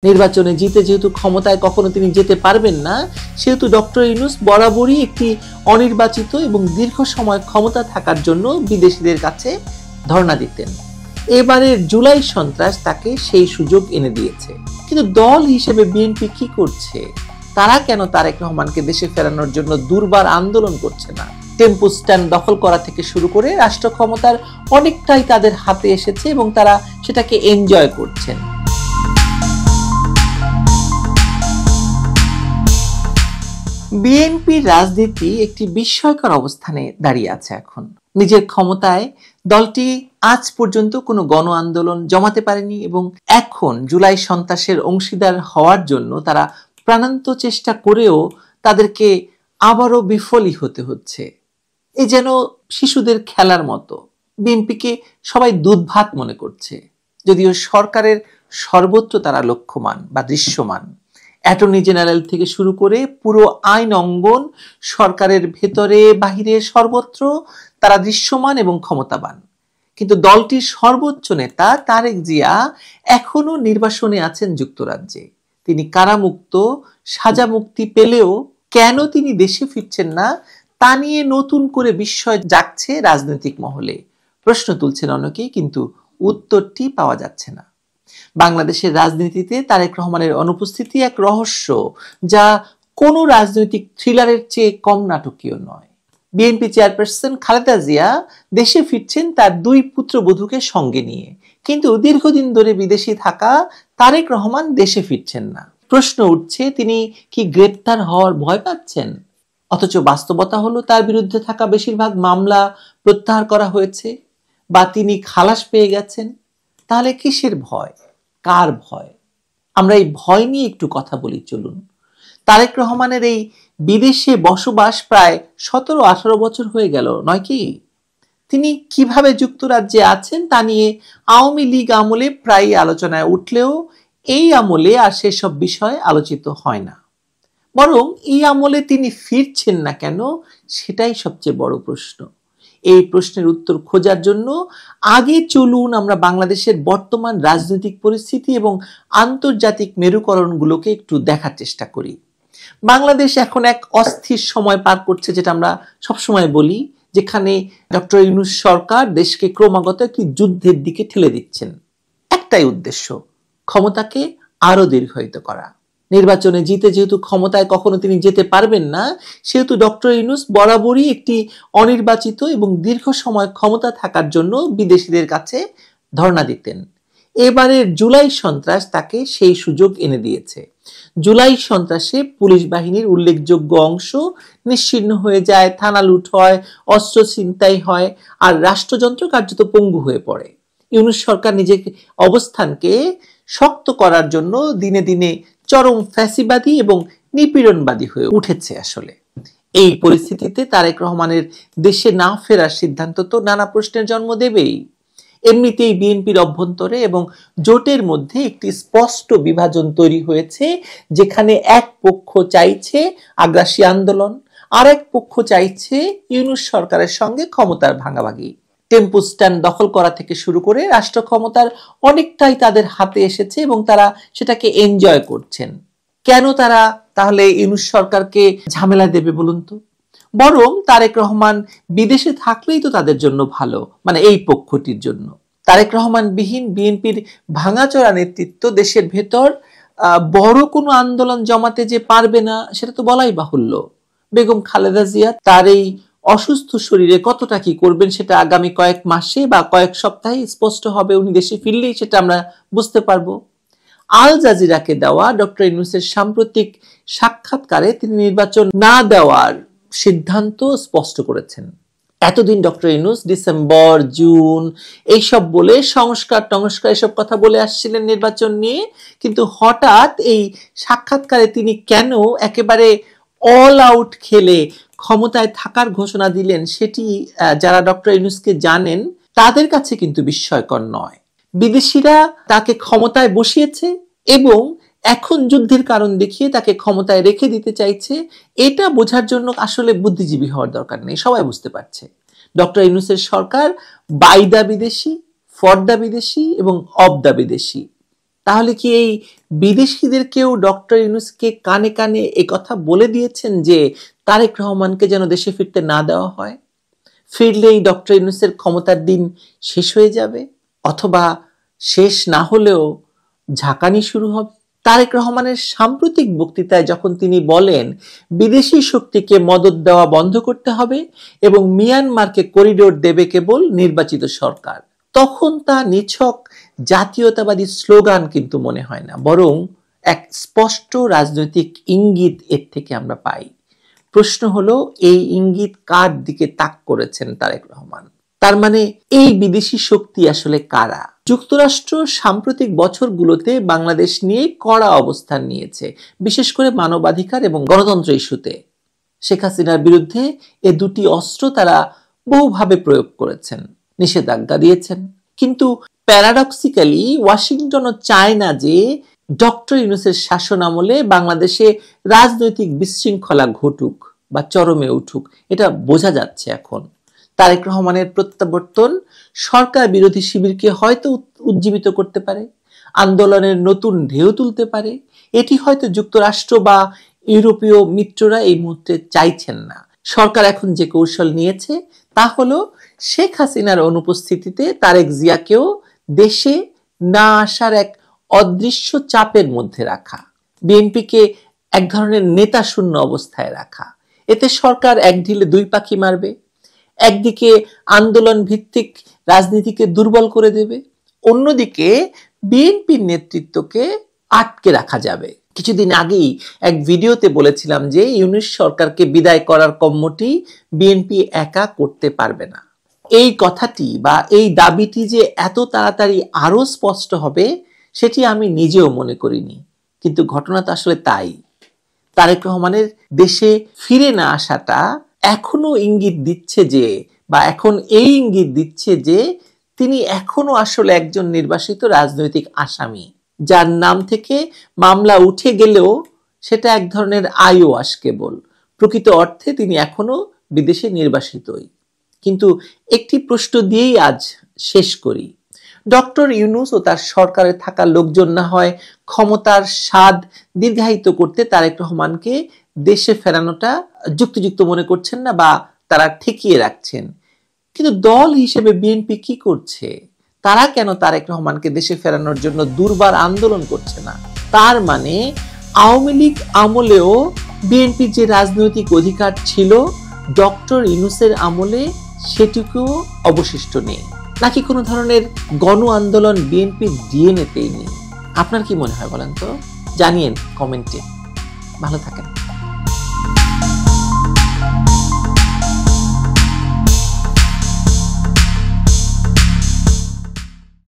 নির্বাচনে জিতে যেহেতু ক্ষমতায় কখনো তিনি যেতে পারবেন না, সেহেতু ডক্টর ইউনূস বরাবরই একটি অনির্বাচিত এবং দীর্ঘ সময় ক্ষমতা থাকার জন্য বিদেশিদের কাছে ধর্ণা দিতেন। এবারের জুলাই সন্ত্রাস তাকে সেই সুযোগ এনে দিয়েছে। কিন্তু দল হিসেবে বিএনপি কি করছে? তারা কেন তারেক রহমানকে দেশে ফেরানোর জন্য দুর্বার আন্দোলন করছে না? টেম্পো স্ট্যান্ড দখল করা থেকে শুরু করে রাষ্ট্র ক্ষমতার অনেকটাই তাদের হাতে এসেছে এবং তারা সেটাকে এনজয় করছেন। বিএনপির রাজনীতি একটি বিস্ময়কর অবস্থানে দাঁড়িয়ে আছে এখন। নিজের ক্ষমতায় দলটি আজ পর্যন্ত কোনো গণ আন্দোলন জমাতে পারেনি এবং এখন জুলাই সন্ত্রাসের অংশীদার হওয়ার জন্য তারা প্রাণান্ত চেষ্টা করেও তাদেরকে আবারও বিফলই হতে হচ্ছে। এ যেন শিশুদের খেলার মতো। বিএনপিকে সবাই দুধ ভাত মনে করছে, যদিও সরকারের সর্বত্র তারা লক্ষ্যমান বা দৃশ্যমান। অ্যাটর্নি জেনারেল থেকে শুরু করে পুরো আইন অঙ্গন, সরকারের ভেতরে বাহিরে সর্বত্র তারা দৃশ্যমান এবং ক্ষমতাবান। কিন্তু দলটির সর্বোচ্চ নেতা তারেক জিয়া এখনো নির্বাসনে আছেন যুক্তরাজ্যে। তিনি কারামুক্ত, সাজা মুক্তি পেলেও কেন তিনি দেশে ফিরছেন না তা নিয়ে নতুন করে বিস্ময় জাগছে রাজনৈতিক মহলে। প্রশ্ন তুলছেন অনেকেই, কিন্তু উত্তরটি পাওয়া যাচ্ছে না। বাংলাদেশের রাজনীতিতে তারেক রহমানের অনুপস্থিতি এক রহস্য, যা কোনো রাজনৈতিক থ্রিলারের চেয়ে কম নাটকীয় নয়। বিএনপি চেয়ারপারসন খালেদা জিয়া দেশে ফিরছেন তার দুই পুত্রবধূকে সঙ্গে নিয়ে, কিন্তু দীর্ঘদিন ধরে বিদেশে থাকা তারেক রহমান দেশে ফিরছেন না। প্রশ্ন উঠছে, তিনি কি গ্রেপ্তার হওয়ার ভয় পাচ্ছেন? অথচ বাস্তবতা হলো তার বিরুদ্ধে থাকা বেশিরভাগ মামলা প্রত্যাহার করা হয়েছে বা তিনি খালাস পেয়ে গেছেন। তাহলে কিসের ভয়? কার ভয়? আমরা এই ভয় নিয়ে একটু কথা বলি চলুন। তারেক রহমানের এই বিদেশে বসবাস প্রায় 17-18 বছর হয়ে গেল নয় কি? তিনি কিভাবে যুক্তরাজ্যে আছেন তা নিয়ে আওয়ামী লীগ আমলে প্রায় আলোচনায় উঠলেও এই আমলে আর সেসব বিষয় আলোচিত হয় না। বরং এই আমলে তিনি ফিরছেন না কেন, সেটাই সবচেয়ে বড় প্রশ্ন। এই প্রশ্নের উত্তর খোঁজার জন্য আগে চলুন আমরা বাংলাদেশের বর্তমান রাজনৈতিক পরিস্থিতি এবং আন্তর্জাতিক মেরুকরণগুলোকে একটু দেখার চেষ্টা করি। বাংলাদেশ এখন এক অস্থির সময় পার করছে, যেটা আমরা সবসময় বলি, যেখানে ডক্টর ইউনূস সরকার দেশকে ক্রমাগত একটি যুদ্ধের দিকে ঠেলে দিচ্ছেন। একটাই উদ্দেশ্য, ক্ষমতাকে আরো দীর্ঘায়িত করা। নির্বাচনে জিতে যেহেতু ক্ষমতায় কখনো তিনি যেতে পারবেন না, সেহেতু ডক্টর ইউনূস বরাবরই একটি অনির্বাচিত এবং দীর্ঘ সময় ক্ষমতা থাকার জন্য বিদেশিদের কাছে ধর্ণা দিতেন। এবারের জুলাই সন্ত্রাস তাকে সেই সুযোগ এনে দিয়েছে। জুলাই সন্ত্রাসে পুলিশ বাহিনীর উল্লেখযোগ্য অংশ নিশ্চিহ্ন হয়ে যায়, থানা লুট হয়, অস্ত্র ছিনতাই হয়, আর রাষ্ট্রযন্ত্র কার্যত পঙ্গু হয়ে পড়ে। ইউনূস সরকার নিজের অবস্থানকে শক্ত করার জন্য দিনে দিনে চরম ফ্যাসিবাদী এবং নিপীড়নবাদী হয়ে উঠেছে। আসলে এই পরিস্থিতিতে তারেক রহমানের দেশে না ফেরার সিদ্ধান্ত তো নানা প্রশ্নের জন্ম দেবেই। এমনিতেই বিএনপির অভ্যন্তরে এবং জোটের মধ্যে একটি স্পষ্ট বিভাজন তৈরি হয়েছে, যেখানে এক পক্ষ চাইছে আগ্রাসী আন্দোলন, আর এক পক্ষ চাইছে ইউনূস সরকারের সঙ্গে ক্ষমতার ভাগাভাগি। টেম্পো স্ট্যান্ড দখল করা থেকে শুরু করে রাষ্ট্র ক্ষমতার অনেকটাই তাদের হাতে এসেছে এবং তারা সেটাকে এনজয় করছেন। কেন তারা তাহলে ইউনূস সরকারকে ঝামেলা দেবে বলুন তো? বরং তারেক রহমান বিদেশে থাকলেই তো তাদের জন্য ভালো, মানে এই পক্ষটির জন্য। তারেক রহমান বিহীন বিএনপির ভাঙাচোরা নেতৃত্ব দেশের ভেতর বড় কোনো আন্দোলন জমাতে যে পারবে না, সেটা তো বলাই বাহুল্য। বেগম খালেদা জিয়া তার এই অসুস্থ শরীরে কতটা কি করবেন সেটা আগামী কয়েক মাসে বা কয়েক সপ্তাহে স্পষ্ট হবে। উনি দেশে ফিরলেই সেটা আমরা বুঝতে পারবো। আল জাজিরাকে দেওয়া ডক্টর ইউনূসের সাম্প্রতিক সাক্ষাৎকারে তিনি নির্বাচন না দেওয়ার সিদ্ধান্ত স্পষ্ট করেছেন। এতদিন ডক্টর ইউনূস ডিসেম্বর, জুন এইসব বলে সংস্কার এসব কথা বলে আসছিলেন নির্বাচন নিয়ে, কিন্তু হঠাৎ এই সাক্ষাৎকারে তিনি কেন একেবারে অল আউট খেলে ক্ষমতায় থাকার ঘোষণা দিলেন, সেটি যারা ডক্টর ইউনূসকে জানেন তাদের কাছে কিন্তু বিস্ময়কর নয়। বিদেশিরা তাকে ক্ষমতায় বসিয়েছে এবং এখন যুদ্ধের কারণ দেখিয়ে তাকে ক্ষমতায় রেখে দিতে চাইছে। এটা বোঝার জন্য আসলে বুদ্ধিজীবী হওয়ার দরকার নেই, সবাই বুঝতে পারছে ডক্টর ইউনূসের সরকার বাই দা বিদেশি, ফর দা বিদেশি এবং অব দা বিদেশি। তাহলে কি এই বিদেশিদেরকেও ডক্টর ইউনূসকে কানে কানে একথা বলে দিয়েছেন যে তারেক রহমানকে যেন দেশে ফিরতে না দেওয়া হয়? ফিরলেই ডক্টর ইউনূসের ক্ষমতার দিন শেষ হয়ে যাবে, অথবা শেষ না হলেও ঝাঁকানি শুরু হবে। তারেক রহমানের সাম্প্রতিক বক্তৃতায় যখন তিনি বলেন বিদেশি শক্তিকে মদদ দেওয়া বন্ধ করতে হবে এবং মিয়ানমারকে করিডোর দেবে কেবল নির্বাচিত সরকার, তখন তা নিছক জাতীয়তাবাদী স্লোগান কিন্তু মনে হয় না, বরং এক স্পষ্ট রাজনৈতিক ইঙ্গিত এর থেকে আমরা পাই। প্রশ্ন হলো, এই ইঙ্গিত কার দিকে তাক করেছেন তারেক রহমান? তার মানে এই বিদেশি শক্তি আসলে কারা? যুক্তরাষ্ট্র সাম্প্রতিক বছরগুলোতে বাংলাদেশ নিয়ে কড়া অবস্থান নিয়েছে, বিশেষ করে মানবাধিকার এবং গণতন্ত্র ইস্যুতে। শেখ হাসিনার বিরুদ্ধে এ দুটি অস্ত্র তারা বহুভাবে প্রয়োগ করেছেন, নিষেধাজ্ঞা দিয়েছেন। কিন্তু প্যারাডক্সিক্যালি ওয়াশিংটনও চায় না যে ডক্টর ইউনূসের শাসন আমলে বাংলাদেশে রাজনৈতিক বিশৃঙ্খলা ঘটুক বা চরমে উঠুক। এটা বোঝা যাচ্ছে এখন। তারেক রহমানের প্রত্যাবর্তন সরকার বিরোধী শিবিরকে হয়তো উজ্জীবিত করতে পারে, আন্দোলনের নতুন ঢেউ তুলতে পারে। এটি হয়তো যুক্তরাষ্ট্র বা ইউরোপীয় মিত্ররা এই মুহূর্তে চাইছেন না। সরকার এখন যে কৌশল নিয়েছে তা হলো শেখ হাসিনার অনুপস্থিতিতে তারেক জিয়াকেও দেশে না আসার এক অদৃশ্য চাপের মধ্যে রাখা, বিএনপিকে এক ধরনের নেতা শূন্য অবস্থায় রাখা। এতে সরকার এক ঢিলে দুই পাখি মারবে। একদিকে আন্দোলন ভিত্তিক রাজনীতিকে দুর্বল করে দেবে, অন্যদিকে বিএনপির নেতৃত্বকে আটকে রাখা যাবে। কিছুদিন আগেই এক ভিডিওতে বলেছিলাম যে ইউনূস সরকারকে বিদায় করার কর্মটি বিএনপি একা করতে পারবে না। এই কথাটি বা এই দাবিটি যে এত তাড়াতাড়ি আরো স্পষ্ট হবে সেটি আমি নিজেও মনে করিনি, কিন্তু ঘটনা তো আসলে তাই। তারেক রহমানের দেশে ফিরে না আসাটা এখনো ইঙ্গিত দিচ্ছে যে, বা এখন এই ইঙ্গিত দিচ্ছে যে তিনি এখনো আসলে একজন নির্বাসিত রাজনৈতিক আসামি, যার নাম থেকে মামলা উঠে গেলেও সেটা এক ধরনের আইওয়াস কেবল। প্রকৃত অর্থে তিনি এখনো বিদেশে নির্বাসিতই। কিন্তু একটি প্রশ্ন দিয়েই আজ শেষ করি। ডক্টর ইউনূস ও তার সরকারে থাকা লোকজন না হয় ক্ষমতার স্বাদ দীর্ঘায়িত করতে তারেক রহমানকে দেশে ফেরানোটা যুক্তিযুক্ত মনে করছেন না বা তারা ঠেকিয়ে রাখছেন, কিন্তু দল হিসেবে বিএনপি কি করছে? তারা কেন তারেক রহমানকে দেশে ফেরানোর জন্য দুর্বার আন্দোলন করছে না? তার মানে আওয়ামী লীগ আমলেও বিএনপির যে রাজনৈতিক অধিকার ছিল ডক্টর ইউনূসের আমলে সেটুকুও অবশিষ্ট নেই, নাকি কোনো ধরনের গণ আন্দোলন বিএনপির ডিএনএতেই নেই? আপনার কি মনে হয় বলেন তো? জানিয়েন কমেন্টে। ভালো থাকেন।